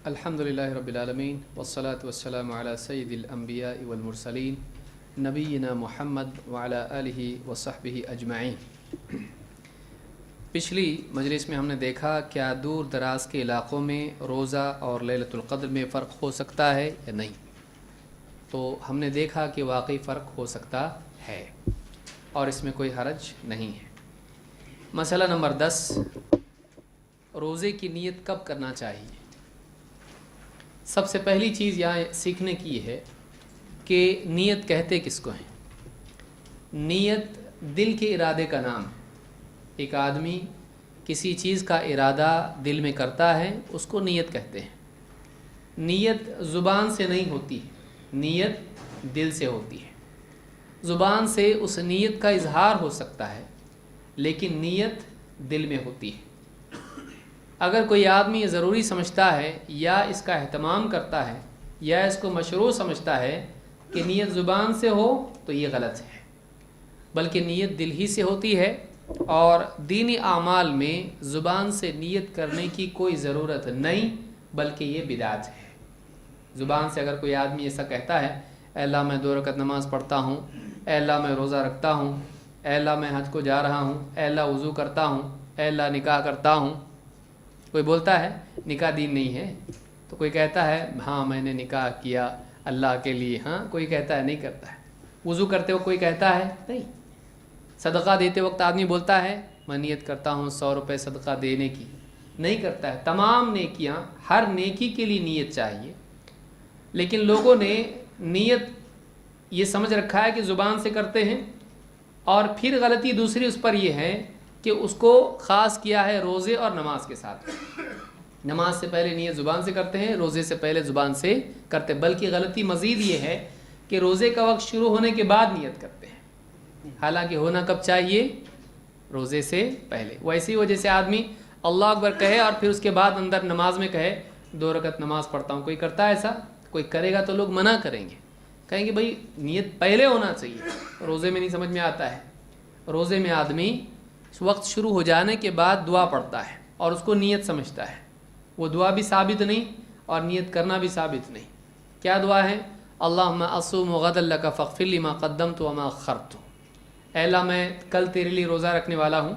الحمدللہ رب العالمین والصلاة والسلام علی سید الانبیاء والمرسلین نبینا محمد وعلی آلہ وصحبہ اجمعین۔ پچھلی مجلس میں ہم نے دیکھا کیا دور دراز کے علاقوں میں روزہ اور لیلۃ القدر میں فرق ہو سکتا ہے یا نہیں، تو ہم نے دیکھا کہ واقعی فرق ہو سکتا ہے اور اس میں کوئی حرج نہیں ہے۔ مسئلہ نمبر 10، روزے کی نیت کب کرنا چاہیے؟ سب سے پہلی چیز یہاں سیکھنے کی ہے کہ نیت کہتے کس کو ہیں۔ نیت دل کے ارادے کا نام ہے۔ ایک آدمی کسی چیز کا ارادہ دل میں کرتا ہے اس کو نیت کہتے ہیں۔ نیت زبان سے نہیں ہوتی، نیت دل سے ہوتی ہے۔ زبان سے اس نیت کا اظہار ہو سکتا ہے لیکن نیت دل میں ہوتی ہے۔ اگر کوئی آدمی یہ ضروری سمجھتا ہے یا اس کا اہتمام کرتا ہے یا اس کو مشروع سمجھتا ہے کہ نیت زبان سے ہو تو یہ غلط ہے، بلکہ نیت دل ہی سے ہوتی ہے، اور دینی اعمال میں زبان سے نیت کرنے کی کوئی ضرورت نہیں بلکہ یہ بدعت ہے۔ زبان سے اگر کوئی آدمی ایسا کہتا ہے اے اللہ میں 2 رکعت نماز پڑھتا ہوں، اے اللہ میں روزہ رکھتا ہوں، اے اللہ میں حج کو جا رہا ہوں، اے اللہ وضو کرتا ہوں، اے اللہ نکاح کرتا ہوں، کوئی بولتا ہے نکاح دین نہیں ہے، تو کوئی کہتا ہے ہاں میں نے نکاح کیا اللہ کے لیے، ہاں کوئی کہتا ہے نہیں کرتا ہے، وضو کرتے وقت کوئی کہتا ہے نہیں، صدقہ دیتے وقت آدمی بولتا ہے میں نیت کرتا ہوں 100 روپے صدقہ دینے کی، نہیں کرتا ہے۔ تمام نیکیاں، ہر نیکی کے لیے نیت چاہیے، لیکن لوگوں نے نیت یہ سمجھ رکھا ہے کہ زبان سے کرتے ہیں، اور پھر غلطی دوسری اس پر یہ ہے کہ اس کو خاص کیا ہے روزے اور نماز کے ساتھ۔ نماز سے پہلے نیت زبان سے کرتے ہیں، روزے سے پہلے زبان سے کرتے ہیں، بلکہ غلطی مزید یہ ہے کہ روزے کا وقت شروع ہونے کے بعد نیت کرتے ہیں، حالانکہ ہونا کب چاہیے؟ روزے سے پہلے۔ ویسی وجہ سے آدمی اللہ اکبر کہے اور پھر اس کے بعد اندر نماز میں کہے 2 رکعت نماز پڑھتا ہوں، کوئی کرتا ہے ایسا؟ کوئی کرے گا تو لوگ منع کریں گے، کہیں گے بھائی نیت پہلے ہونا چاہیے، روزے میں نہیں سمجھ میں آتا ہے۔ روزے میں آدمی وقت شروع ہو جانے کے بعد دعا پڑھتا ہے اور اس کو نیت سمجھتا ہے، وہ دعا بھی ثابت نہیں اور نیت کرنا بھی ثابت نہیں۔ کیا دعا ہے؟ اللہم اصوم غدا لک فاغفر لی ما قدمت وما اخرت، اے اللہ میں کل تیرے لیے روزہ رکھنے والا ہوں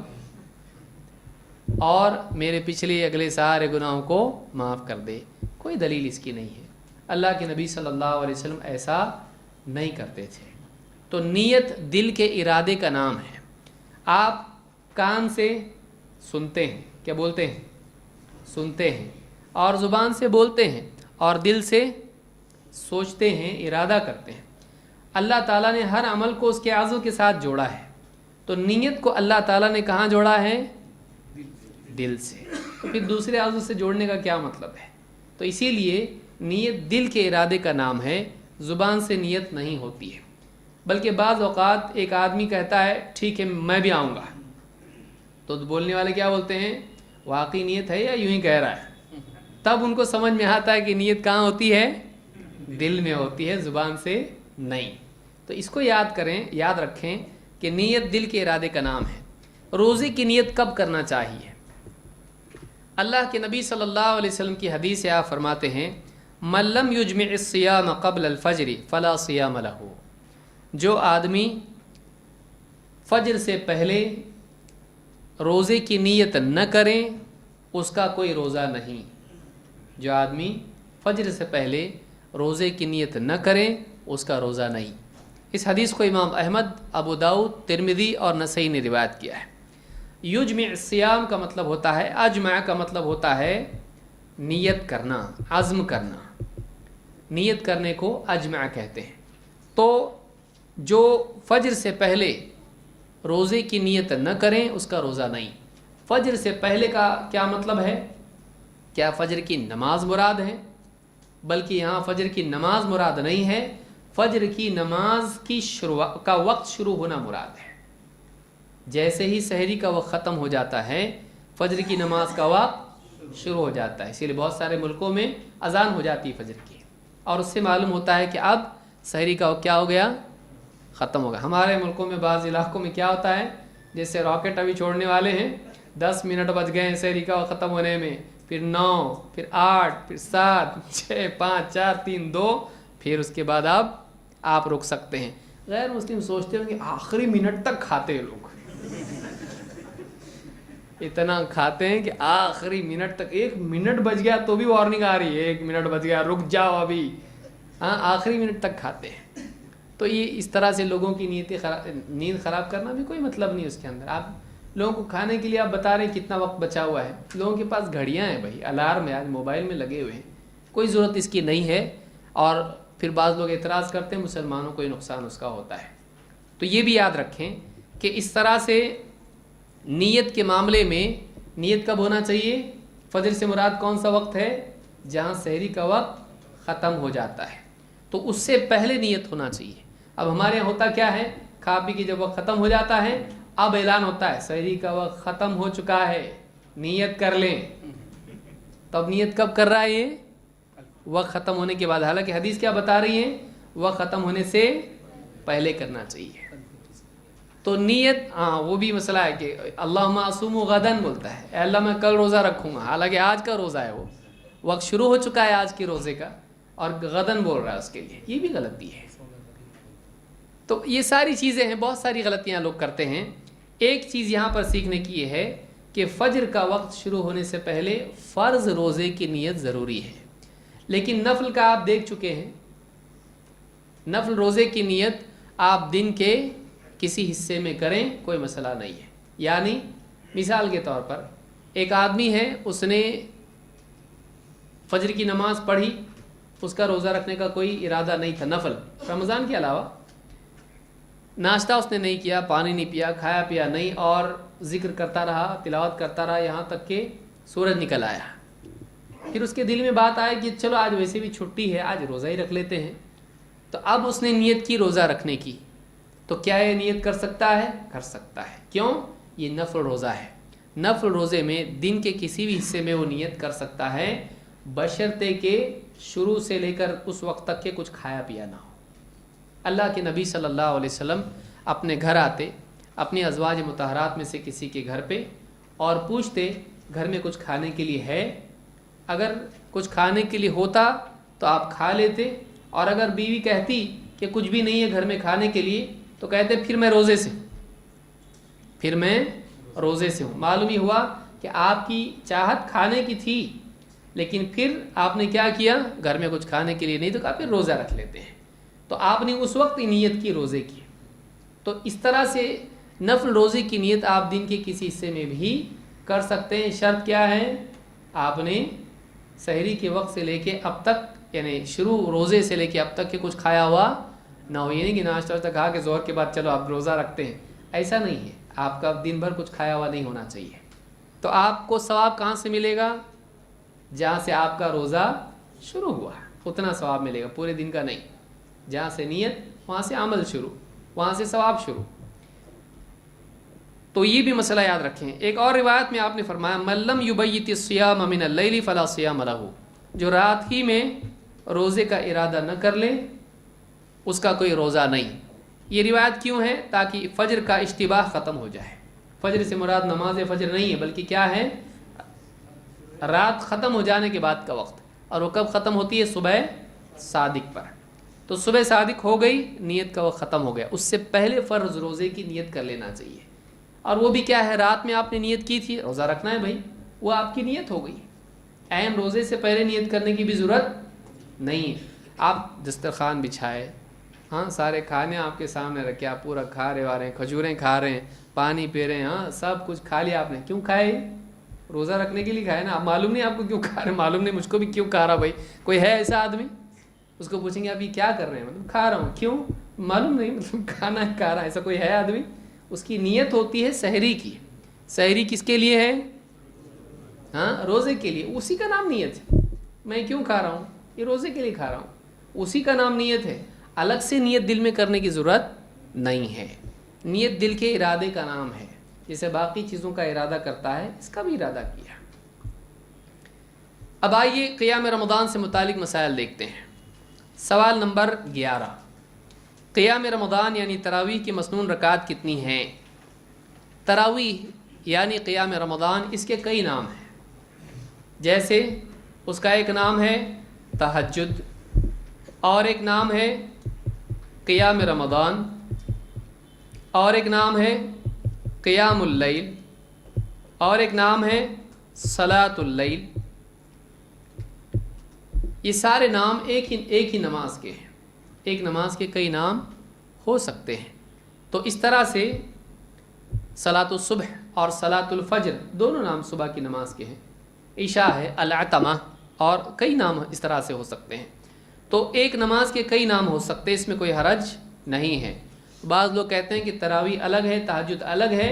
اور میرے پچھلے اگلے سارے گناہوں کو معاف کر دے۔ کوئی دلیل اس کی نہیں ہے، اللہ کے نبی صلی اللہ علیہ وسلم ایسا نہیں کرتے تھے۔ تو نیت دل کے ارادے کا نام ہے۔ آپ کان سے سنتے ہیں، کیا بولتے ہیں؟ سنتے ہیں، اور زبان سے بولتے ہیں، اور دل سے سوچتے ہیں، ارادہ کرتے ہیں۔ اللہ تعالیٰ نے ہر عمل کو اس کے اعضاء کے ساتھ جوڑا ہے، تو نیت کو اللہ تعالیٰ نے کہاں جوڑا ہے؟ دل سے۔ تو پھر دوسرے اعضاء سے جوڑنے کا کیا مطلب ہے؟ تو اسی لیے نیت دل کے ارادے کا نام ہے، زبان سے نیت نہیں ہوتی ہے۔ بلکہ بعض اوقات ایک آدمی کہتا ہے ٹھیک ہے میں بھی آؤں گا، تو بولنے والے کیا بولتے ہیں؟ واقعی نیت ہے یا یوں ہی کہہ رہا ہے؟ تب ان کو سمجھ میں آتا ہے کہ نیت کہاں ہوتی ہے؟ دل میں ہوتی ہے، زبان سے نہیں۔ تو اس کو یاد کریں، یاد رکھیں کہ نیت دل کے ارادے کا نام ہے۔ روزے کی نیت کب کرنا چاہیے؟ اللہ کے نبی صلی اللہ علیہ وسلم کی حدیث سے آپ فرماتے ہیں من لم یجمع الصیام قبل الفجر فلا صیام لہ، جو آدمی فجر سے پہلے روزے کی نیت نہ کریں اس کا کوئی روزہ نہیں۔ جو آدمی فجر سے پہلے روزے کی نیت نہ کریں اس کا روزہ نہیں۔ اس حدیث کو امام احمد، ابو داؤد، ترمذی اور نسائی نے روایت کیا ہے۔ یجمع الصیام کا مطلب ہوتا ہے، اجمع کا مطلب ہوتا ہے نیت کرنا، عزم کرنا، نیت کرنے کو اجمع کہتے ہیں۔ تو جو فجر سے پہلے روزے کی نیت نہ کریں اس کا روزہ نہیں۔ فجر سے پہلے کا کیا مطلب ہے؟ کیا فجر کی نماز مراد ہے؟ بلکہ یہاں فجر کی نماز مراد نہیں ہے، فجر کی نماز کی کا وقت شروع ہونا مراد ہے۔ جیسے ہی سحری کا وقت ختم ہو جاتا ہے فجر کی نماز کا وقت شروع ہو جاتا ہے، اسی لیے بہت سارے ملکوں میں اذان ہو جاتی ہے فجر کی، اور اس سے معلوم ہوتا ہے کہ اب سحری کا وقت کیا ہو گیا؟ ختم ہوگا۔ ہمارے ملکوں میں بعض علاقوں میں کیا ہوتا ہے، جیسے راکٹ ابھی چھوڑنے والے ہیں، 10 منٹ بچ گئے ہیں سحری کا ختم ہونے میں، پھر 9، پھر 8، پھر 7، 6، 5، 4، 3، 2، پھر اس کے بعد آپ رک سکتے ہیں۔ غیر مسلم سوچتے ہیں کہ آخری منٹ تک کھاتے ہیں لوگ، اتنا کھاتے ہیں کہ آخری منٹ تک، 1 منٹ بچ گیا تو بھی وارننگ آ رہی ہے، 1 منٹ بچ گیا رک جاؤ ابھی، آخری منٹ تک کھاتے ہیں۔ تو یہ اس طرح سے لوگوں کی نیند خراب کرنا بھی کوئی مطلب نہیں اس کے اندر۔ آپ لوگوں کو کھانے کے لیے آپ بتا رہے ہیں کتنا وقت بچا ہوا ہے، لوگوں کے پاس گھڑیاں ہیں بھائی، الارم ہے، آج موبائل میں لگے ہوئے ہیں، کوئی ضرورت اس کی نہیں ہے۔ اور پھر بعض لوگ اعتراض کرتے ہیں مسلمانوں کو یہ نقصان اس کا ہوتا ہے۔ تو یہ بھی یاد رکھیں کہ اس طرح سے نیت کے معاملے میں نیت کب ہونا چاہیے؟ فجر سے مراد کون سا وقت ہے؟ جہاں سحری کا وقت ختم ہو جاتا ہے، تو اس سے پہلے نیت ہونا چاہیے۔ اب ہمارے یہاں ہوتا کیا ہے، کھا پی کے جب وقت ختم ہو جاتا ہے اب اعلان ہوتا ہے سحری کا وقت ختم ہو چکا ہے، نیت کر لیں۔ تب نیت کب کر رہا ہے؟ یہ وقت ختم ہونے کے بعد، حالانکہ حدیث کیا بتا رہی ہے؟ وقت ختم ہونے سے پہلے کرنا چاہیے۔ تو نیت وہ بھی مسئلہ ہے کہ اللہم اصوم غدن بولتا ہے، اے اللہ میں کل روزہ رکھوں گا، حالانکہ آج کا روزہ ہے، وہ وقت شروع ہو چکا ہے آج کے روزے کا، اور غدن بول رہا ہے اس کے لیے، یہ بھی غلطی ہے۔ تو یہ ساری چیزیں ہیں، بہت ساری غلطیاں لوگ کرتے ہیں۔ ایک چیز یہاں پر سیکھنے کی یہ ہے کہ فجر کا وقت شروع ہونے سے پہلے فرض روزے کی نیت ضروری ہے، لیکن نفل کا آپ دیکھ چکے ہیں، نفل روزے کی نیت آپ دن کے کسی حصے میں کریں کوئی مسئلہ نہیں ہے۔ یعنی مثال کے طور پر ایک آدمی ہے، اس نے فجر کی نماز پڑھی، اس کا روزہ رکھنے کا کوئی ارادہ نہیں تھا، نفل رمضان کے علاوہ، ناشتہ اس نے نہیں کیا، پانی نہیں پیا، کھایا پیا نہیں، اور ذکر کرتا رہا، تلاوت کرتا رہا یہاں تک کہ سورج نکل آیا۔ پھر اس کے دل میں بات آئی کہ چلو آج ویسے بھی چھٹی ہے، آج روزہ ہی رکھ لیتے ہیں، تو اب اس نے نیت کی روزہ رکھنے کی، تو کیا یہ نیت کر سکتا ہے؟ کر سکتا ہے۔ کیوں؟ یہ نفل روزہ ہے، نفل روزے میں دن کے کسی بھی حصے میں وہ نیت کر سکتا ہے، بشرطے کہ شروع سے لے کر اس وقت تک کہ کچھ کھایا پیا نہ ہو۔ اللہ کے نبی صلی اللہ علیہ وسلم اپنے گھر آتے، اپنی ازواج مطہرات میں سے کسی کے گھر پہ، اور پوچھتے گھر میں کچھ کھانے کے لیے ہے؟ اگر کچھ کھانے کے لیے ہوتا تو آپ کھا لیتے، اور اگر بیوی کہتی کہ کچھ بھی نہیں ہے گھر میں کھانے کے لیے تو کہتے پھر میں روزے سے ہوں۔ معلوم ہی ہوا کہ آپ کی چاہت کھانے کی تھی، لیکن پھر آپ نے کیا کیا؟ گھر میں کچھ کھانے کے لیے نہیں تو کہا پھر روزہ رکھ لیتے ہیں، تو آپ نے اس وقت نیت کی روزے کی۔ تو اس طرح سے نفل روزے کی نیت آپ دن کے کسی حصے میں بھی کر سکتے ہیں۔ شرط کیا ہے؟ آپ نے سحری کے وقت سے لے کے اب تک، یعنی شروع روزے سے لے کے اب تک کہ کچھ کھایا ہوا نہ ہو، یعنی کہ ناشتہ واشتہ کھا کے ظہر کے بعد چلو آپ روزہ رکھتے ہیں، ایسا نہیں ہے۔ آپ کا دن بھر کچھ کھایا ہوا نہیں ہونا چاہیے۔ تو آپ کو ثواب کہاں سے ملے گا؟ جہاں سے آپ کا روزہ شروع ہوا اتنا ثواب ملے گا، پورے دن کا نہیں۔ جہاں سے نیت وہاں سے عمل شروع، وہاں سے ثواب شروع۔ تو یہ بھی مسئلہ یاد رکھیں۔ ایک اور روایت میں آپ نے فرمایا من لم یبیت الصیام من اللیل فلا صیام لہ، جو رات ہی میں روزے کا ارادہ نہ کر لے اس کا کوئی روزہ نہیں۔ یہ روایت کیوں ہے؟ تاکہ فجر کا اشتباہ ختم ہو جائے۔ فجر سے مراد نماز فجر نہیں ہے، بلکہ کیا ہے؟ رات ختم ہو جانے کے بعد کا وقت، اور وہ کب ختم ہوتی ہے؟ صبح صادق پر۔ تو صبح صادق ہو گئی، نیت کا وقت ختم ہو گیا، اس سے پہلے فرض روزے کی نیت کر لینا چاہیے۔ اور وہ بھی کیا ہے؟ رات میں آپ نے نیت کی تھی روزہ رکھنا ہے بھائی، وہ آپ کی نیت ہو گئی، اہم روزے سے پہلے نیت کرنے کی بھی ضرورت نہیں ہے۔ آپ دسترخوان بچھائے، سارے کھانے آپ کے سامنے رکھے، آپ پورا کھا رہے ہیں، کھجوریں کھا رہے ہیں، پانی پی رہے ہیں، سب کچھ کھا لیا آپ نے۔ کیوں کھائے؟ روزہ رکھنے کے لیے کھائے نا۔ معلوم نہیں آپ کو کیوں کھا رہے، معلوم نہیں مجھ کو بھی کیوں کھا رہا بھائی۔ کوئی ہے ایسا آدمی؟ اس کو پوچھیں گے آپ یہ کیا کر رہے ہیں؟ مطلب کھا رہا ہوں۔ کیوں؟ معلوم نہیں، مطلب کھانا ہے، کھا رہا ہے، ایسا کوئی ہے آدمی؟ اس کی نیت ہوتی ہے سحری کی۔ سحری کس کے لیے ہے؟ روزے کے لیے، اسی کا نام نیت ہے۔ میں کیوں کھا رہا ہوں؟ یہ روزے کے لیے کھا رہا ہوں، اسی کا نام نیت ہے۔ الگ سے نیت دل میں کرنے کی ضرورت نہیں ہے۔ نیت دل کے ارادے کا نام ہے، جیسے باقی چیزوں کا ارادہ کرتا ہے، اس کا بھی ارادہ کیا۔ اب آئیے قیام رمضان سے متعلق مسائل دیکھتے ہیں۔ سوال نمبر 11، قیام رمضان یعنی تراویح کی مسنون رکعات کتنی ہیں؟ تراویح یعنی قیام رمضان، اس کے کئی نام ہیں۔ جیسے اس کا ایک نام ہے تہجد، اور ایک نام ہے قیام رمضان، اور ایک نام ہے قیام اللیل، اور ایک نام ہے صلاۃ اللیل۔ یہ سارے نام ایک ہی نماز کے ہیں، ایک نماز کے کئی نام ہو سکتے ہیں۔ تو اس طرح سے صلاۃ الصبح اور صلاۃ الفجر دونوں نام صبح کی نماز کے ہیں، عشاء ہے العتمہ، اور کئی نام اس طرح سے ہو سکتے ہیں۔ تو ایک نماز کے کئی نام ہو سکتے ہیں، اس میں کوئی حرج نہیں ہے۔ بعض لوگ کہتے ہیں کہ تراویح الگ ہے، تہجد الگ ہے،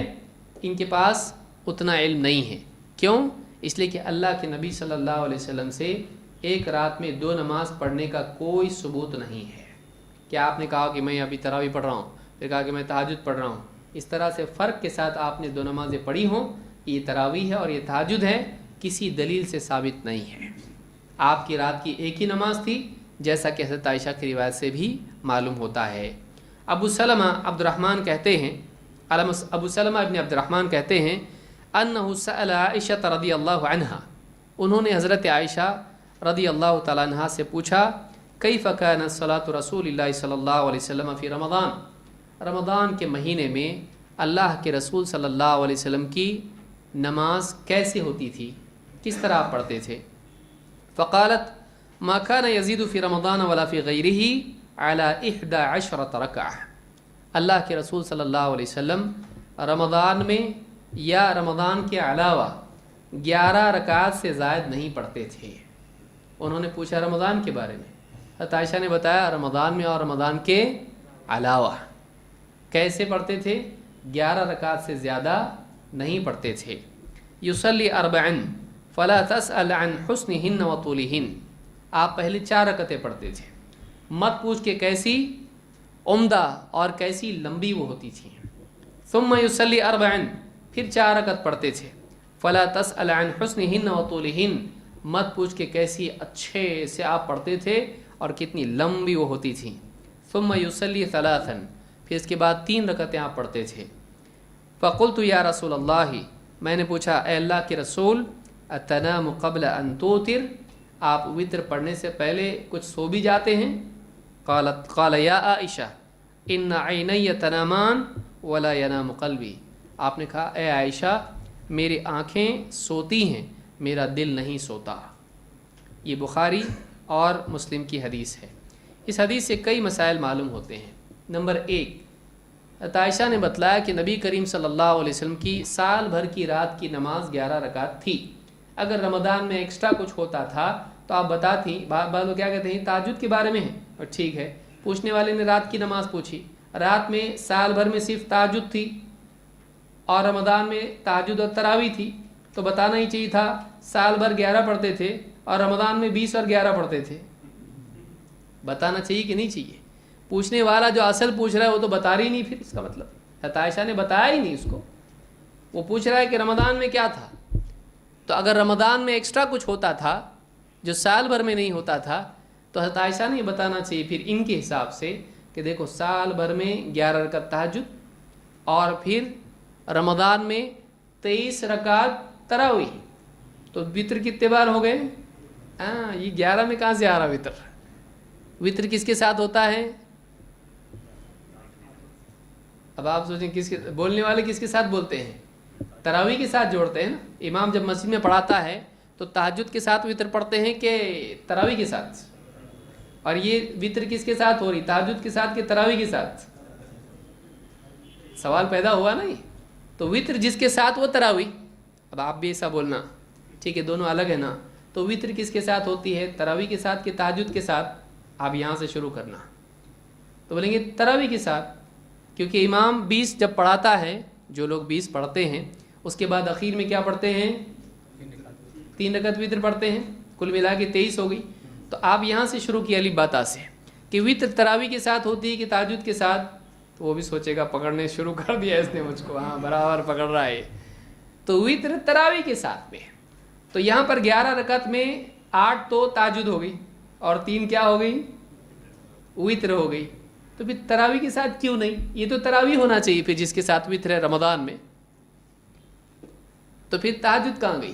ان کے پاس اتنا علم نہیں ہے۔ کیوں؟ اس لیے کہ اللہ کے نبی صلی اللہ علیہ وسلم سے ایک رات میں 2 نماز پڑھنے کا کوئی ثبوت نہیں ہے۔ کیا آپ نے کہا کہ میں ابھی تراویح پڑھ رہا ہوں، پھر کہا کہ میں تہجد پڑھ رہا ہوں، اس طرح سے فرق کے ساتھ آپ نے 2 نمازیں پڑھی ہوں، یہ تراویح ہے اور یہ تہجد ہے، کسی دلیل سے ثابت نہیں ہے۔ آپ کی رات کی ایک ہی نماز تھی، جیسا کہ حضرت عائشہ کی روایت سے بھی معلوم ہوتا ہے۔ ابو سلمہ عبد الرحمن کہتے ہیں، ابو سلمہ ابن عبد الرحمن کہتے ہیں انہ سأل عائشہ رضی اللہ عنہا، انہوں نے حضرت عائشہ رضی اللہ تعالیٰ عنہ سے پوچھا کیف کان صلاۃ رسول اللہ صلی اللہ علیہ وسلم فی رمضان، رمضان کے مہینے میں اللہ کے رسول صلی اللہ علیہ وسلم کی نماز کیسے ہوتی تھی، کس طرح آپ پڑھتے تھے؟ فقالت ما كان يزيد في رمضان ولا في غيره على 11 ركعة، اللہ کے رسول صلی اللہ علیہ وسلم رمضان میں یا رمضان کے علاوہ 11 رکعات سے زائد نہیں پڑھتے تھے۔ انہوں نے پوچھا رمضان کے بارے میں، حضرت عائشہ نے بتایا رمضان میں اور رمضان کے علاوہ کیسے پڑھتے تھے، 11 رکعات سے زیادہ نہیں پڑھتے تھے۔ یصلی 4 فلا تسأل عن حسنہن وطولہن، آپ پہلے 4 رکعتیں پڑھتے تھے، مت پوچھ کے کیسی عمدہ اور کیسی لمبی وہ ہوتی تھیں۔ ثم یصلی 4، پھر 4 رکعت پڑھتے تھے، فلا تسأل عن حسنہن وطولہن، مت پوچھ کے کیسی اچھے سے آپ پڑھتے تھے اور کتنی لمبی وہ ہوتی تھیں۔ ثم یصلی 3، پھر اس کے بعد 3 رکعتیں آپ پڑھتے تھے۔ فقلت یا رسول اللہ، میں نے پوچھا اے اللہ کے رسول، اتنام قبل ان توتر، آپ وتر پڑھنے سے پہلے کچھ سو بھی جاتے ہیں؟ قال یا عائشہ ان عینی تنامان ولا ینام قلبی، آپ نے کہا اے عائشہ میری آنکھیں سوتی ہیں، میرا دل نہیں سوتا۔ یہ بخاری اور مسلم کی حدیث ہے۔ اس حدیث سے کئی مسائل معلوم ہوتے ہیں۔ نمبر 1، عائشہ نے بتلایا کہ نبی کریم صلی اللہ علیہ وسلم کی سال بھر کی رات کی نماز 11 رکعت تھی۔ اگر رمضان میں ایکسٹرا کچھ ہوتا تھا تو آپ بتاتی، بعض لوگ کیا کہتے ہیں تہجد کے بارے میں ہے، اور ٹھیک ہے، پوچھنے والے نے رات کی نماز پوچھی، رات میں سال بھر میں صرف تہجد تھی اور رمضان میں تہجد اور تراویح تھی، تو بتانا ہی چاہیے تھا سال بھر 11 پڑھتے تھے اور رمضان میں 20 اور 11 پڑھتے تھے۔ بتانا چاہیے کہ نہیں چاہیے؟ پوچھنے والا جو اصل پوچھ رہا ہے وہ تو بتا رہی نہیں، پھر اس کا مطلب عائشہ نے بتایا ہی نہیں اس کو، وہ پوچھ رہا ہے کہ رمضان میں کیا تھا۔ تو اگر رمضان میں ایکسٹرا کچھ ہوتا تھا جو سال بھر میں نہیں ہوتا تھا تو حضرت عائشہ نے یہ بتانا چاہیے پھر ان کے حساب سے کہ دیکھو سال بھر میں 11 رکعت تہجد اور پھر رمضان میں 23 رکعت تراویح، تو وتر کتنے بار ہو گئے؟ یہ 11 میں کہاں سے آ رہا وتر؟ وتر کس کے ساتھ ہوتا ہے؟ اب آپ سوچیں کس کے بولنے والے کس کے ساتھ بولتے ہیں؟ تراویح کے ساتھ جوڑتے ہیں نا۔ امام جب مسجد میں پڑھاتا ہے تو تہجد کے ساتھ وتر پڑھتے ہیں کہ تراویح کے ساتھ؟ اور یہ وتر کس کے ساتھ ہو رہی، تہجد کے ساتھ کہ تراویح کے ساتھ؟ سوال پیدا ہوا نہیں؟ تو وتر جس کے ساتھ وہ تراویح۔ اب آپ بھی ایسا بولنا، ٹھیک ہے دونوں الگ ہے نا، تو وتر کس کے ساتھ ہوتی ہے، تراویح کے ساتھ کہ تہجد کے ساتھ؟ آپ یہاں سے شروع کرنا، تو بولیں گے تراویح کے ساتھ، کیونکہ امام 20 جب پڑھاتا ہے، جو لوگ 20 پڑھتے ہیں اس کے بعد اخیر میں کیا پڑھتے ہیں؟ 3 رکعت وتر پڑھتے ہیں، کل ملا کے 23 ہو گئی۔ تو آپ یہاں سے شروع کیا الف باتا سے کہ وتر تراویح کے ساتھ ہوتی ہے کہ تہجد کے ساتھ، تو وہ بھی سوچے گا پکڑنے شروع کر دیا اس نے مجھ کو، ہاں برابر پکڑ رہا ہے، تو وتر تراویح کے ساتھ میں۔ تو یہاں پر 11 رکعت میں 8 تو تہجد ہو گئی اور 3 کیا ہو گئی؟ وتر ہو گئی۔ تو پھر تراویح کے ساتھ کیوں نہیں؟ یہ تو تراویح ہونا چاہیے پھر جس کے ساتھ وتر ہے رمضان میں، تو پھر تہجد کہاں گئی؟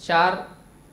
4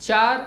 4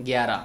11।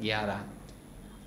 11।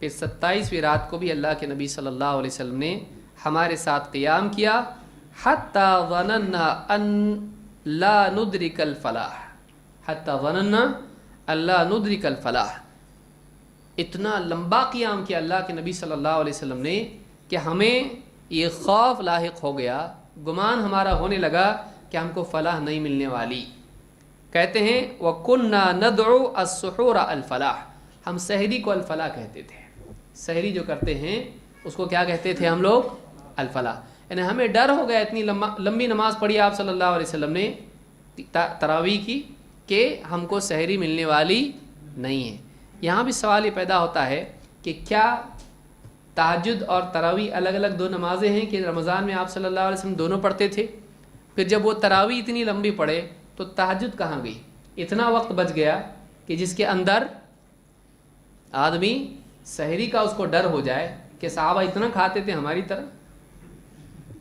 پھر 27ویں رات کو بھی اللہ کے نبی صلی اللہ علیہ وسلم نے ہمارے ساتھ قیام کیا، حتی ظننا ان لا ندرک الفلاح، حتی ظننا ان لا ندرک الفلاح، اتنا لمبا قیام کیا اللہ کے نبی صلی اللہ علیہ وسلم نے کہ ہمیں یہ خوف لاحق ہو گیا، گمان ہمارا ہونے لگا کہ ہم کو فلاح نہیں ملنے والی۔ کہتے ہیں وَكُنَّا نَدْعُو السُّحُورَ الفلاح، ہم سحری کو الفلاح کہتے تھے، سحری جو کرتے ہیں اس کو کیا کہتے تھے ہم لوگ؟ الفلاح۔ یعنی ہمیں ڈر ہو گیا، اتنی لمبی نماز پڑھی آپ صلی اللہ علیہ وسلم نے تراویح کی کہ ہم کو سحری ملنے والی نہیں ہے۔ یہاں بھی سوال یہ پیدا ہوتا ہے کہ کیا تہجد اور تراویح الگ الگ دو نمازیں ہیں کہ رمضان میں آپ صلی اللہ علیہ وسلم دونوں پڑھتے تھے؟ پھر جب وہ تراویح اتنی لمبی پڑھے تو تہجد کہاں گئی؟ اتنا وقت بچ گیا کہ جس کے اندر آدمی سحری کا اس کو ڈر ہو جائے کہ صحابہ اتنا کھاتے تھے ہماری طرح،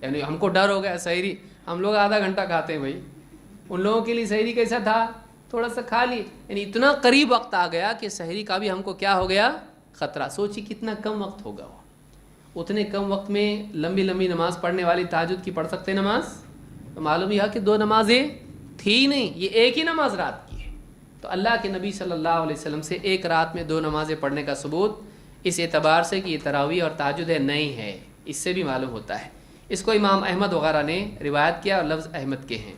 یعنی ہم کو ڈر ہو گیا سحری، ہم لوگ آدھا گھنٹہ کھاتے ہیں بھائی، ان لوگوں کے لیے سحری کیسا تھا؟ تھوڑا سا کھا لی، یعنی اتنا قریب وقت آ گیا کہ سحری کا بھی ہم کو کیا ہو گیا؟ خطرہ۔ سوچی کتنا کم وقت ہوگا، وہ اتنے کم وقت میں لمبی لمبی نماز پڑھنے والی تہجد کی پڑھ سکتے نماز؟ تو معلوم یہ کہ دو نمازیں تھی نہیں، یہ ایک ہی نماز رات کی ہے۔ تو اللہ کے نبی صلی اللہ علیہ وسلم سے ایک رات میں دو نمازیں پڑھنے کا ثبوت اس اعتبار سے کہ یہ تراویح اور تہجد نہیں ہے، اس سے بھی معلوم ہوتا ہے۔ اس کو امام احمد وغیرہ نے روایت کیا اور لفظ احمد کے ہیں۔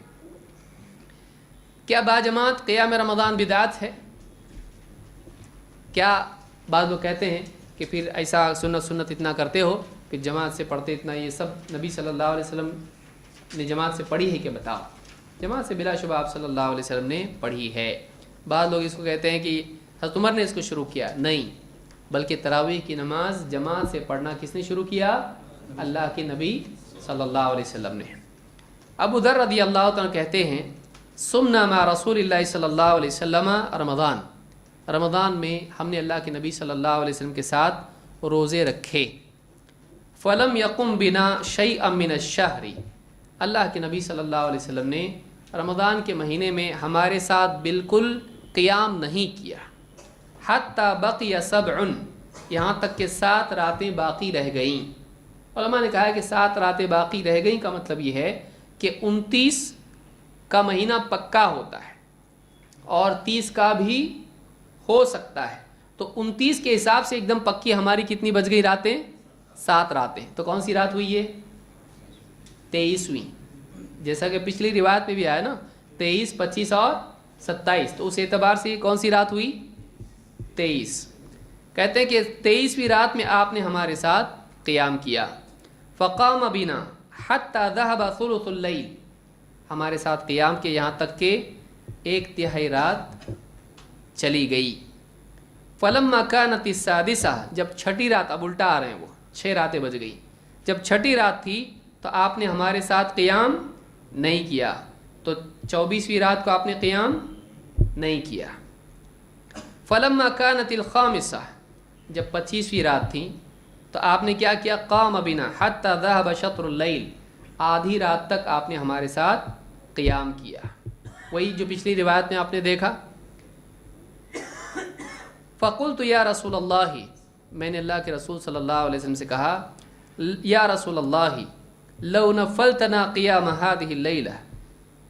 کیا باجماعت قیام رمضان بدعت ہے؟ کیا بعض لوگ کہتے ہیں کہ پھر ایسا سنت اتنا کرتے ہو، پھر جماعت سے پڑھتے اتنا، یہ سب نبی صلی اللہ علیہ وسلم نے جماعت سے پڑھی ہے کہ بتاؤ؟ جماعت سے بلا شبہ آپ صلی اللہ علیہ وسلم نے پڑھی ہے۔ بعض لوگ اس کو کہتے ہیں کہ حضرت عمر نے اس کو شروع کیا، نہیں، بلکہ تراویح کی نماز جماعت سے پڑھنا کس نے شروع کیا؟ اللہ کے نبی صلی اللہ علیہ وسلم نے۔ ابو ذر رضی اللہ تعالیٰ کہتے ہیں سمنا مع رسول اللہ صلی اللہ علیہ وسلم رمضان میں ہم نے اللہ کے نبی صلی اللہ علیہ وسلم کے ساتھ روزے رکھے، فلم یقم بنا شیئا من الشہر، اللہ کے نبی صلی اللہ علیہ وسلم نے رمضان کے مہینے میں ہمارے ساتھ بالکل قیام نہیں کیا، حتی بقی سبع، یہاں تک کہ 7 راتیں باقی رہ گئیں۔ علماء نے کہا ہے کہ 7 راتیں باقی رہ گئیں کا مطلب یہ ہے کہ 29 کا مہینہ پکا ہوتا ہے اور 30 کا بھی ہو سکتا ہے، تو 29 کے حساب سے ایک دم پکی ہماری کتنی بچ گئی راتیں؟ 7 راتیں۔ تو کون سی رات ہوئی ہے؟ 23ویں، جیسا کہ پچھلی روایت میں بھی آیا نا، 23، 25 اور 27، تو اس اعتبار سے کون سی رات ہوئی؟ 23۔ کہتے ہیں کہ 23ویں رات میں آپ نے ہمارے ساتھ قیام کیا، فقام بنا حتی ذهب ثلث اللیل، ہمارے ساتھ قیام کے یہاں تک کہ 1/3 رات چلی گئی۔ فلما كانت السادسہ، جب چھٹی رات، اب الٹا آ رہے ہیں وہ، 6 راتیں بج گئی، جب چھٹی رات تھی تو آپ نے ہمارے ساتھ قیام نہیں کیا، تو 24ویں رات کو آپ نے قیام نہیں کیا۔ فلما كانت الخامسہ، جب 25ویں رات تھی تو آپ نے کیا کیا؟ قام بنا حتی ذهب شطر اللیل، آدھی رات تک آپ نے ہمارے ساتھ قیام کیا، وہی جو پچھلی روایت میں آپ نے دیکھا۔ فقلت یا رسول اللہ، میں نے اللہ کے رسول صلی اللہ علیہ وسلم سے کہا، یا رسول اللہ لو نفلتنا قیام هذه اللیلہ،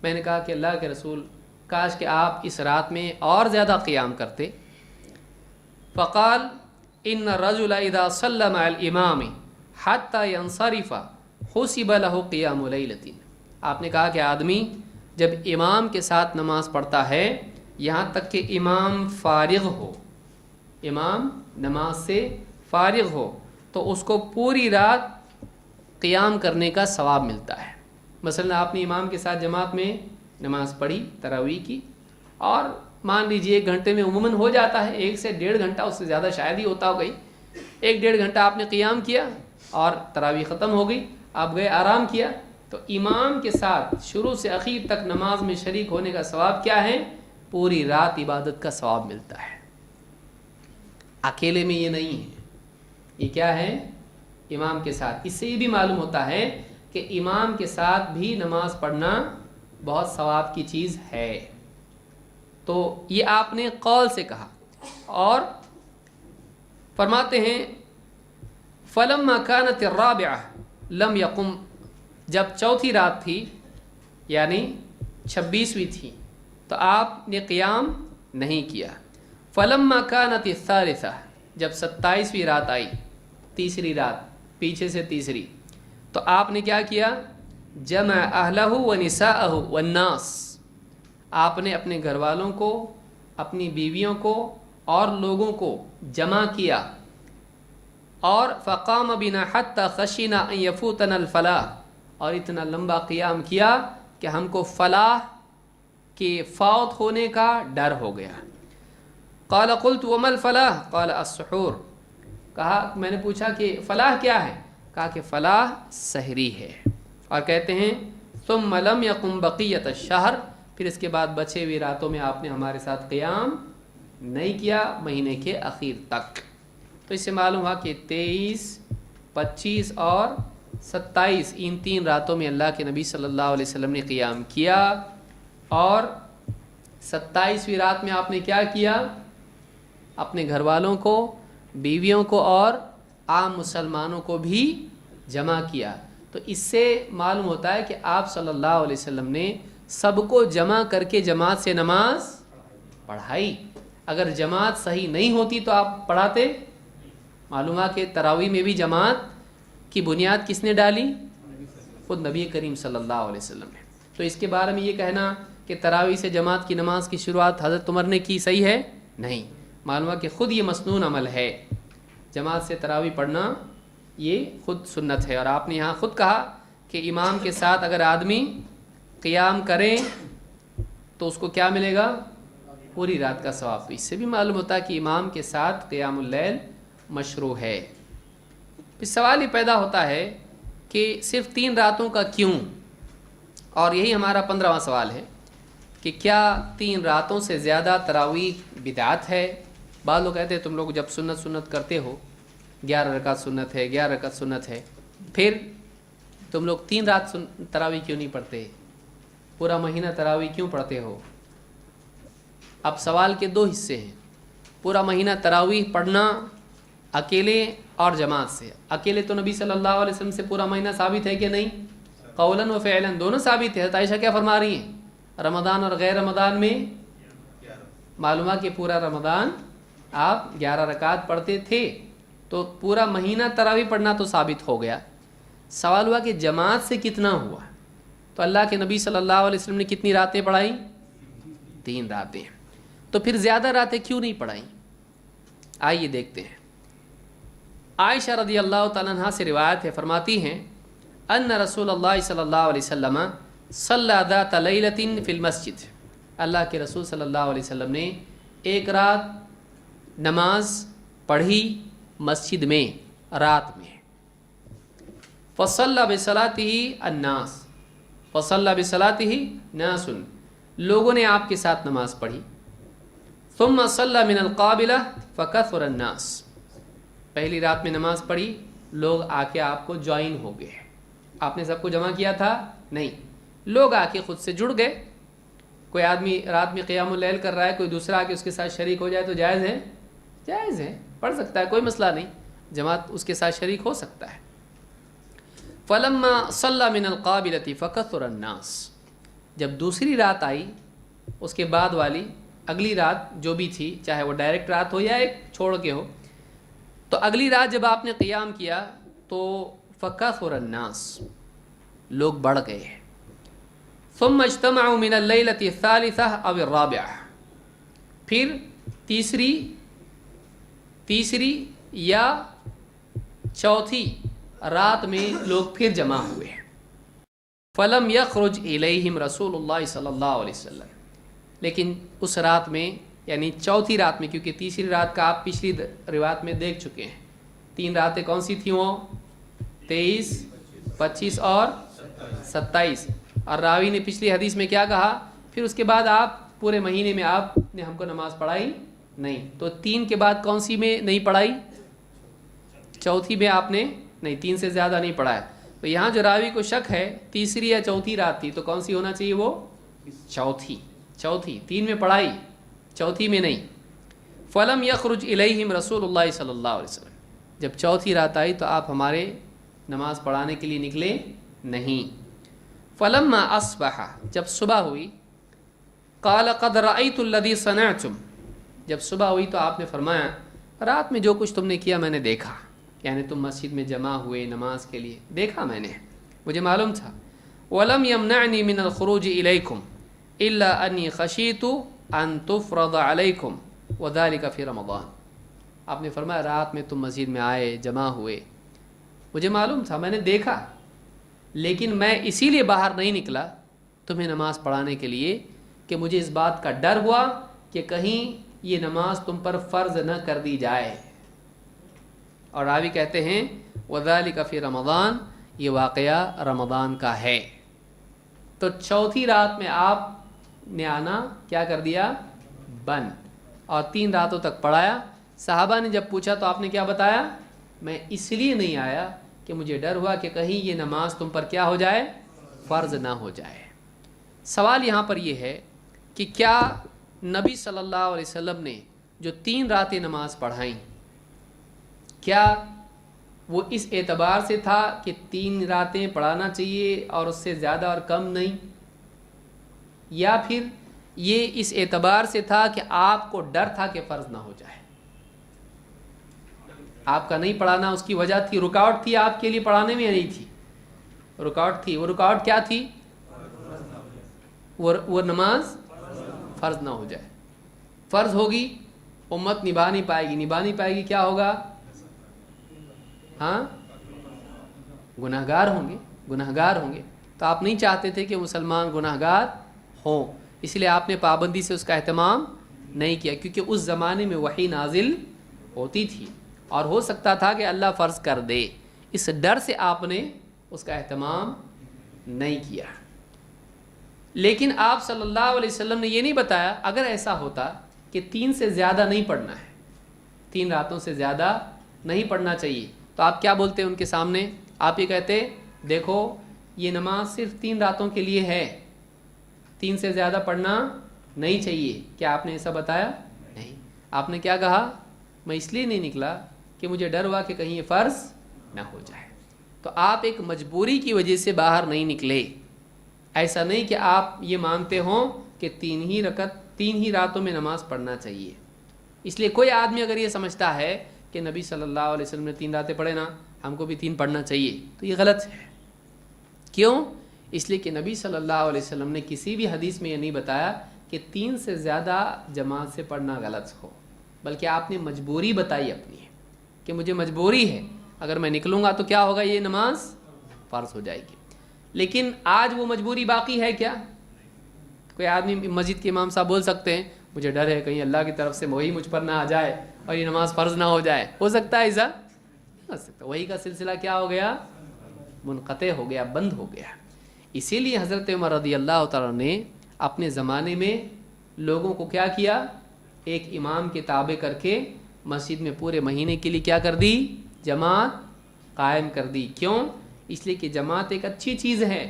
میں نے کہا کہ اللہ کے رسول کاش کہ آپ اس رات میں اور زیادہ قیام کرتے۔ فقال ان الرجل اذا صلى مع الامام حتى ينصرف حسب له قیام لیلۃ، آپ نے کہا کہ آدمی جب امام کے ساتھ نماز پڑھتا ہے یہاں تک کہ امام فارغ ہو، امام نماز سے فارغ ہو، تو اس کو پوری رات قیام کرنے کا ثواب ملتا ہے۔ مثلا آپ نے امام کے ساتھ جماعت میں نماز پڑھی تراویح کی، اور مان لیجیے 1 گھنٹے میں عموماً ہو جاتا ہے، 1 سے 1.5 گھنٹہ، اس سے زیادہ شاید ہی ہوتا ہو گئی، 1-1.5 گھنٹہ آپ نے قیام کیا اور تراویح ختم ہو گئی، آپ گئے آرام کیا، تو امام کے ساتھ شروع سے اخیر تک نماز میں شریک ہونے کا ثواب کیا ہے؟ پوری رات عبادت کا ثواب ملتا ہے۔ اکیلے میں یہ نہیں ہے، یہ کیا ہے؟ امام کے ساتھ۔ اس سے یہ بھی معلوم ہوتا ہے کہ امام کے ساتھ بھی نماز پڑھنا بہت ثواب کی چیز ہے۔ تو یہ آپ نے قول سے کہا، اور فرماتے ہیں فلما كانت الرابعہ لم يقم، جب چوتھی رات تھی یعنی 26ویں تھی تو آپ نے قیام نہیں کیا۔ فلما كانت الثالثہ، جب 27ویں رات آئی، تیسری رات پیچھے سے تیسری، تو آپ نے کیا کیا؟ جمع اہلہ ونساءہ والناس، آپ نے اپنے گھر والوں کو، اپنی بیویوں کو اور لوگوں کو جمع کیا، اور فقام بنا حتی خشینا ان یفوتنا الفلاح، اور اتنا لمبا قیام کیا کہ ہم کو فلاح کے فوت ہونے کا ڈر ہو گیا۔ قال قلت وما الفلاح قال السحور، کہا میں نے پوچھا کہ فلاح کیا ہے؟ کہا کہ فلاح سحری ہے۔ اور کہتے ہیں ثم لم يقم بقیۃ الشہر، پھر اس کے بعد بچے ہوئی راتوں میں آپ نے ہمارے ساتھ قیام نہیں کیا مہینے کے اخیر تک۔ تو اس سے معلوم ہوا کہ 23، 25 اور 27 ان 3 راتوں میں اللہ کے نبی صلی اللہ علیہ وسلم نے قیام کیا، اور 27ویں رات میں آپ نے کیا کیا؟ اپنے گھر والوں کو، بیویوں کو اور عام مسلمانوں کو بھی جمع کیا۔ تو اس سے معلوم ہوتا ہے کہ آپ صلی اللہ علیہ وسلم نے سب کو جمع کر کے جماعت سے نماز پڑھائی۔ اگر جماعت صحیح نہیں ہوتی تو آپ پڑھاتے؟ معلوم ہے کہ تراویح میں بھی جماعت کی بنیاد کس نے ڈالی؟ خود نبی کریم صلی اللہ علیہ وسلم نے۔ تو اس کے بارے میں یہ کہنا کہ تراویح سے جماعت کی نماز کی شروعات حضرت عمر نے کی صحیح ہے؟ نہیں، معلوم ہے کہ خود یہ مسنون عمل ہے، جماعت سے تراویح پڑھنا یہ خود سنت ہے۔ اور آپ نے یہاں خود کہا کہ امام کے ساتھ اگر آدمی قیام کریں تو اس کو کیا ملے گا؟ پوری رات کا ثواب۔ اس سے بھی معلوم ہوتا ہے کہ امام کے ساتھ قیام اللیل مشروع ہے۔ پھر سوال یہ پیدا ہوتا ہے کہ صرف 3 راتوں کا کیوں؟ اور یہی ہمارا 15واں سوال ہے کہ کیا 3 راتوں سے زیادہ تراویح بدعت ہے؟ بعض لوگ کہتے ہیں تم لوگ جب سنت کرتے ہو 11 رکعت سنت ہے، 11 رکعت سنت ہے، پھر تم لوگ 3 رات تراویح کیوں نہیں پڑھتے؟ پورا مہینہ تراویح کیوں پڑھتے ہو؟ اب سوال کے 2 حصے ہیں۔ پورا مہینہ تراویح پڑھنا اکیلے اور جماعت سے۔ اکیلے تو نبی صلی اللہ علیہ وسلم سے پورا مہینہ ثابت ہے کہ نہیں؟ قولاً و فعلاً دونوں ثابت ہے۔ عائشہ کیا فرما رہی ہیں؟ رمضان اور غیر رمضان میں معلومہ کہ پورا رمضان آپ 11 رکعت پڑھتے تھے، تو پورا مہینہ تراویح پڑھنا تو ثابت ہو گیا۔ سوال ہوا کہ جماعت سے کتنا ہوا؟ تو اللہ کے نبی صلی اللہ علیہ وسلم نے کتنی راتیں پڑھائیں؟ 3 راتیں۔ تو پھر زیادہ راتیں کیوں نہیں پڑھائیں؟ آئیے دیکھتے ہیں۔ عائشہ رضی اللہ تعالیٰ عنہ سے روایت ہے، فرماتی ہیں ان رسول اللہ صلی اللہ علیہ وسلم صلی ذات لیلۃ فی المسجد، اللہ کے رسول صلی اللہ علیہ وسلم نے ایک رات نماز پڑھی مسجد میں رات میں۔ فصلی بصلاتہ الناس، فصلی بصلاتہ ناس، لوگوں نے آپ کے ساتھ نماز پڑھی۔ ثم صلی من القابلہ فکثر الناس، پہلی رات میں نماز پڑھی، لوگ آ کے آپ کو جوائن ہو گئے۔ آپ نے سب کو جمع کیا تھا؟ نہیں، لوگ آ کے خود سے جڑ گئے۔ کوئی آدمی رات میں قیام اللیل کر رہا ہے، کوئی دوسرا آ کے اس کے ساتھ شریک ہو جائے تو جائز ہے؟ جائز ہے، پڑھ سکتا ہے، کوئی مسئلہ نہیں، جماعت اس کے ساتھ شریک ہو سکتا ہے۔ فلما صلی من القابلۃ فکثر الناس، جب دوسری رات آئی اس کے بعد والی اگلی رات جو بھی تھی، چاہے وہ ڈائریکٹ رات ہو یا ایک چھوڑ کے ہو، تو اگلی رات جب آپ نے قیام کیا تو فکثر الناس، لوگ بڑھ گئے۔ ثم اجتمعوا من اللیلۃ الثالثہ او الرابعہ، پھر تیسری یا چوتھی رات میں لوگ پھر جمع ہوئے۔ فلم یخرج الیہم رسول اللہ صلی اللہ علیہ وسلم، لیکن اس رات میں یعنی چوتھی رات میں، کیونکہ تیسری رات کا آپ پچھلی روایت میں دیکھ چکے ہیں، 3 راتیں کون سی تھیں؟ وہ 23، 25 اور 27۔ اور راوی نے پچھلی حدیث میں کیا کہا؟ پھر اس کے بعد آپ پورے مہینے میں آپ نے ہم کو نماز پڑھائی نہیں، تو 3 کے بعد کون سی میں نہیں پڑھائی؟ چوتھی میں آپ نے نہیں، 3 سے زیادہ نہیں پڑھایا۔ تو یہاں جو راوی کو شک ہے تیسری یا چوتھی رات تھی، تو کون سی ہونا چاہیے؟ وہ چوتھی 3 میں پڑھائی، چوتھی میں نہیں۔ فلم یخرج الیہم رسول اللہ صلی اللہ علیہ وسلم، جب چوتھی رات آئی تو آپ ہمارے نماز پڑھانے کے لیے نکلے نہیں. فلما اصبح، جب صبح ہوئی، قال قد رأیت الذی صنعتم، جب صبح ہوئی تو آپ نے فرمایا رات میں جو کچھ تم نے کیا میں نے دیکھا، یعنی تم مسجد میں جمع ہوئے نماز کے لیے، دیکھا میں نے، مجھے معلوم تھا. ولم يمنعني من الخروج الیکم الا انی خشیت ان تفرض علیکم وذلك فی رمضان. آپ نے فرمایا رات میں تم مسجد میں آئے، جمع ہوئے، مجھے معلوم تھا، میں نے دیکھا، لیکن میں اسی لیے باہر نہیں نکلا تمہیں نماز پڑھانے کے لیے کہ مجھے اس بات کا ڈر ہوا کہ کہیں یہ نماز تم پر فرض نہ کر دی جائے. اور راوی کہتے ہیں وذالک فی رمضان، یہ واقعہ رمضان کا ہے. تو چوتھی رات میں آپ نے آنا کیا کر دیا؟ بند، اور 3 راتوں تک پڑھایا. صحابہ نے جب پوچھا تو آپ نے کیا بتایا؟ میں اس لیے نہیں آیا کہ مجھے ڈر ہوا کہ کہیں یہ نماز تم پر کیا ہو جائے؟ فرض نہ ہو جائے. سوال یہاں پر یہ ہے کہ کیا نبی صلی اللہ علیہ وسلم نے جو 3 راتیں نماز پڑھائیں، کیا وہ اس اعتبار سے تھا کہ 3 راتیں پڑھانا چاہیے اور اس سے زیادہ اور کم نہیں، یا پھر یہ اس اعتبار سے تھا کہ آپ کو ڈر تھا کہ فرض نہ ہو جائے؟ آپ کا نہیں پڑھانا اس کی وجہ تھی، رکاوٹ تھی آپ کے لیے پڑھانے میں یا نہیں تھی؟ رکاوٹ تھی. وہ رکاوٹ کیا تھی؟ وہ نماز فرض نہ ہو جائے. فرض ہوگی امت نبھا نہیں پائے گی، کیا ہوگا؟ ہاں، گناہگار ہوں گے. تو آپ نہیں چاہتے تھے کہ مسلمان گناہگار ہوں، اس لیے آپ نے پابندی سے اس کا اہتمام نہیں کیا، کیونکہ اس زمانے میں وحی نازل ہوتی تھی اور ہو سکتا تھا کہ اللہ فرض کر دے. اس ڈر سے آپ نے اس کا اہتمام نہیں کیا. لیکن آپ صلی اللہ علیہ وسلم نے یہ نہیں بتایا اگر ایسا ہوتا کہ 3 سے زیادہ نہیں پڑھنا ہے، 3 راتوں سے زیادہ نہیں پڑھنا چاہیے، تو آپ کیا بولتے ان کے سامنے؟ آپ یہ کہتے دیکھو یہ نماز صرف 3 راتوں کے لیے ہے، 3 سے زیادہ پڑھنا نہیں چاہیے. کیا آپ نے ایسا بتایا؟ نہیں. آپ نے کیا کہا؟ میں اس لیے نہیں نکلا کہ مجھے ڈر ہوا کہ کہیں یہ فرض نہ ہو جائے. تو آپ ایک مجبوری کی وجہ سے باہر نہیں نکلے. ایسا نہیں کہ آپ یہ مانتے ہوں کہ 3 ہی راتوں میں نماز پڑھنا چاہیے. اس لیے کوئی آدمی اگر یہ سمجھتا ہے کہ نبی صلی اللہ علیہ وسلم نے 3 راتیں پڑھے نا، ہم کو بھی 3 پڑھنا چاہیے، تو یہ غلط ہے. کیوں؟ اس لیے کہ نبی صلی اللہ علیہ وسلم نے کسی بھی حدیث میں یہ نہیں بتایا کہ 3 سے زیادہ جماعت سے پڑھنا غلط ہو، بلکہ آپ نے مجبوری بتائی اپنی کہ مجھے مجبوری ہے، اگر میں نکلوں گا تو کیا ہوگا؟ یہ نماز فرض ہو جائے گی. لیکن آج وہ مجبوری باقی ہے کیا؟ کوئی آدمی مسجد کے امام صاحب بول سکتے ہیں مجھے ڈر ہے کہیں اللہ کی طرف سے وہی مجھ پر نہ آ جائے اور یہ نماز فرض نہ ہو جائے. ہو سکتا ہے ایسا؟ نہیں ہو سکتا. وہی کا سلسلہ کیا ہو گیا؟ منقطع ہو گیا، بند ہو گیا. اسی لیے حضرت عمر رضی اللہ تعالیٰ نے اپنے زمانے میں لوگوں کو کیا کیا؟ ایک امام کے تابع کر کے مسجد میں پورے مہینے کے لیے کیا کر دی؟ جماعت قائم کر دی. کیوں؟ اس لیے کہ جماعت ایک اچھی چیز ہے،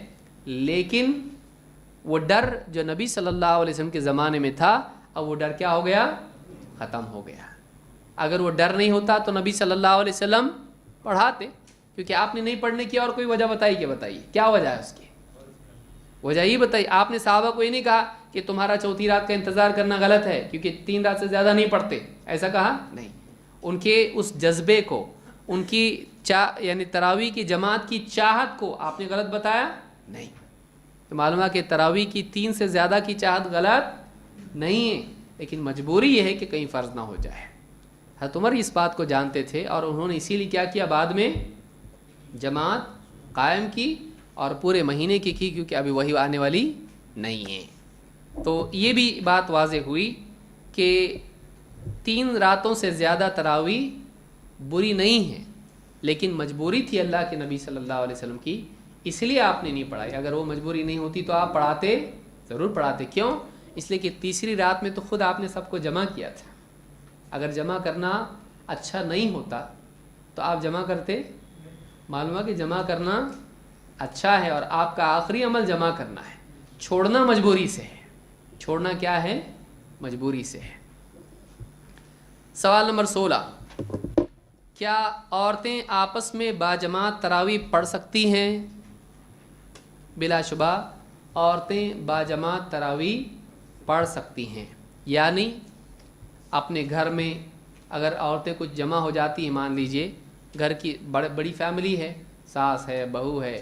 لیکن وہ ڈر جو نبی صلی اللہ علیہ وسلم کے زمانے میں تھا، اب وہ ڈر کیا ہو گیا؟ ختم ہو گیا. اگر وہ ڈر نہیں ہوتا تو نبی صلی اللہ علیہ وسلم پڑھاتے، کیونکہ آپ نے نہیں پڑھنے کی اور کوئی وجہ بتائی کہ بتائیے کیا وجہ ہے؟ اس کی وجہ یہ بتائی. آپ نے صحابہ کو یہ نہیں کہا کہ تمہارا چوتھی رات کا انتظار کرنا غلط ہے کیونکہ 3 رات سے زیادہ نہیں پڑھتے، ایسا کہا نہیں. ان کے اس جذبے کو، ان کی یعنی تراویح کی جماعت کی چاہت کو آپ نے غلط بتایا نہیں. تو معلوم ہے کہ تراویح کی 3 سے زیادہ کی چاہت غلط نہیں ہے، لیکن مجبوری یہ ہے کہ کہیں فرض نہ ہو جائے. حضرت عمر اس بات کو جانتے تھے اور انہوں نے اسی لیے کیا کیا؟ بعد میں جماعت قائم کی اور پورے مہینے کی کیونکہ ابھی وہی آنے والی نہیں ہے. تو یہ بھی بات واضح ہوئی کہ 3 راتوں سے زیادہ تراویح بری نہیں ہے، لیکن مجبوری تھی اللہ کے نبی صلی اللہ علیہ وسلم کی، اس لیے آپ نے نہیں پڑھائی. اگر وہ مجبوری نہیں ہوتی تو آپ پڑھاتے، ضرور پڑھاتے. کیوں؟ اس لیے کہ تیسری رات میں تو خود آپ نے سب کو جمع کیا تھا. اگر جمع کرنا اچھا نہیں ہوتا تو آپ جمع کرتے؟ معلوم ہے کہ جمع کرنا اچھا ہے اور آپ کا آخری عمل جمع کرنا ہے. چھوڑنا مجبوری سے ہے. چھوڑنا کیا ہے؟ مجبوری سے ہے. سوال نمبر 16، کیا عورتیں آپس میں باجماعت تراویح پڑھ سکتی ہیں؟ بلا شبہ عورتیں باجماعت تراویح پڑھ سکتی ہیں، یعنی اپنے گھر میں اگر عورتیں کچھ جمع ہو جاتی ہیں، مان لیجئے گھر کی بڑی فیملی ہے، ساس ہے، بہو ہے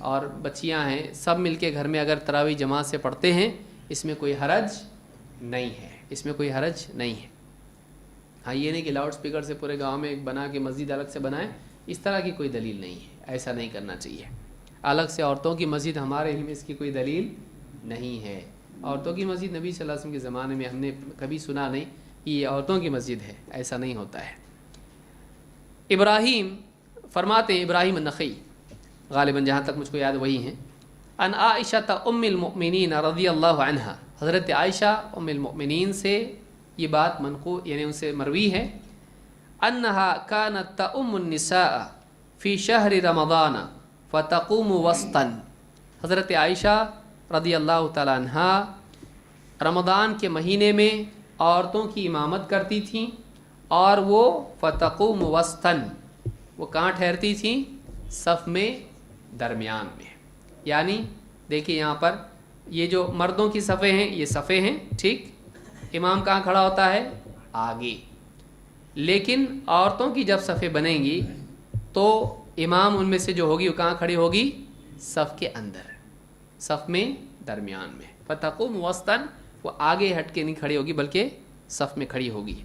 اور بچیاں ہیں، سب مل کے گھر میں اگر تراویح جماعت سے پڑھتے ہیں، اس میں کوئی حرج نہیں ہے، اس میں کوئی حرج نہیں ہے۔ ہاں یہ نہیں کہ لاؤڈ سپیکر سے پورے گاؤں میں ایک بنا کے مسجد الگ سے بنائیں، اس طرح کی کوئی دلیل نہیں ہے، ایسا نہیں کرنا چاہیے۔ الگ سے عورتوں کی مسجد ہمارے علم میں اس کی کوئی دلیل نہیں ہے۔ عورتوں کی مسجد نبی صلی اللہ علیہ وسلم کے زمانے میں ہم نے کبھی سنا نہیں کہ یہ عورتوں کی مسجد ہے، ایسا نہیں ہوتا ہے۔ ابراہیم فرماتے ہیں، ابراہیم النخعی غالباً جہاں تک مجھ کو یاد وہی ہیں، ان عائشہ ام المؤمنین رضی اللہ عنہا، حضرت عائشہ ام المؤمنین سے یہ بات منقول یعنی ان سے مروی ہے، انہا کانت تؤم النساء فی شہر رمضان فتقوم وسطا، حضرت عائشہ رضی اللہ تعالیٰ عنہا رمضان کے مہینے میں عورتوں کی امامت کرتی تھیں اور وہ فتقوم وسطا، وہ کہاں ٹھہرتی تھیں؟ صف میں درمیان میں۔ یعنی دیکھیں یہاں پر یہ جو مردوں کی صفیں ہیں یہ صفیں ہیں، ٹھیک، امام کہاں کھڑا ہوتا ہے؟ آگے، لیکن عورتوں کی جب صفیں بنیں گی تو امام ان میں سے جو ہوگی وہ کہاں کھڑی ہوگی؟ صف کے اندر، صف میں درمیان میں۔ فتقوم وسطاً، وہ آگے ہٹ کے نہیں کھڑی ہوگی بلکہ صف میں کھڑی ہوگی۔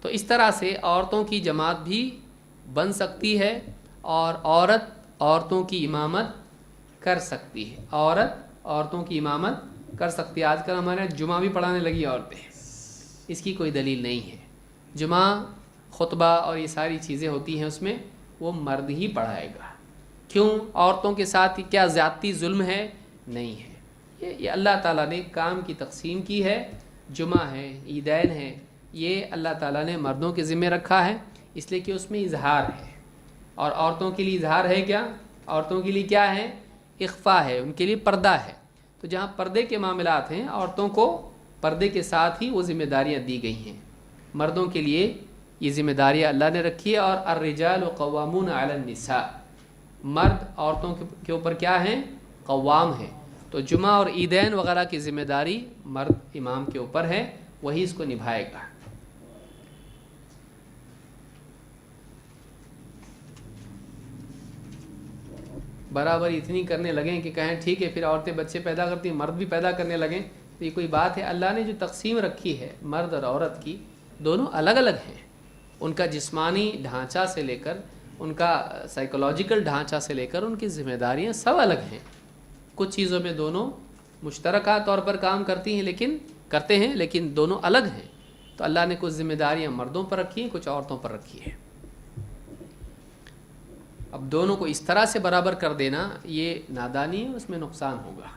تو اس طرح سے عورتوں کی جماعت بھی بن سکتی ہے اور عورت عورتوں کی امامت کر سکتی ہے، عورت عورتوں کی امامت کر سکتی ہے۔ آج کل ہمارے یہاں جمعہ بھی پڑھانے لگی عورتیں، اس کی کوئی دلیل نہیں ہے۔ جمعہ خطبہ اور یہ ساری چیزیں ہوتی ہیں، اس میں وہ مرد ہی پڑھائے گا۔ کیوں؟ عورتوں کے ساتھ کیا زیادتی ظلم ہے؟ نہیں ہے۔ یہ اللہ تعالیٰ نے کام کی تقسیم کی ہے، جمعہ ہے، عیدین ہے، یہ اللہ تعالیٰ نے مردوں کے ذمہ رکھا ہے، اس لیے کہ اس میں اظہار ہے، اور عورتوں کے لیے اظہار ہے کیا؟ عورتوں کے لیے کیا ہے؟ اخفاء ہے، ان کے لیے پردہ ہے۔ تو جہاں پردے کے معاملات ہیں، عورتوں کو پردے کے ساتھ ہی وہ ذمہ داریاں دی گئی ہیں۔ مردوں کے لیے یہ ذمہ داریاں اللہ نے رکھی ہے، اور الرجال قوامون علی النساء، مرد عورتوں کے اوپر کیا ہیں؟ قوام ہیں۔ تو جمعہ اور عیدین وغیرہ کی ذمہ داری مرد امام کے اوپر ہے، وہی اس کو نبھائے گا۔ برابر اتنی کرنے لگیں کہ کہیں ٹھیک ہے پھر عورتیں بچے پیدا کرتی ہیں، مرد بھی پیدا کرنے لگیں، تو یہ کوئی بات ہے؟ اللہ نے جو تقسیم رکھی ہے مرد اور عورت کی، دونوں الگ الگ ہیں، ان کا جسمانی ڈھانچہ سے لے کر ان کا سائیکولوجیکل ڈھانچہ سے لے کر ان کی ذمہ داریاں سب الگ ہیں۔ کچھ چیزوں میں دونوں مشترکہ طور پر کام کرتی ہیں کرتے ہیں لیکن دونوں الگ ہیں۔ تو اللہ نے کچھ ذمہ داریاں مردوں پر رکھی ہیں، کچھ عورتوں پر رکھی ہیں۔ اب دونوں کو اس طرح سے برابر کر دینا یہ نادانی ہے، اس میں نقصان ہوگا۔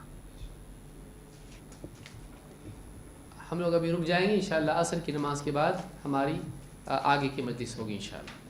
ہم لوگ ابھی رک جائیں گے، انشاءاللہ عصر کی نماز کے بعد ہماری آگے کی مجلس ہوگی انشاءاللہ۔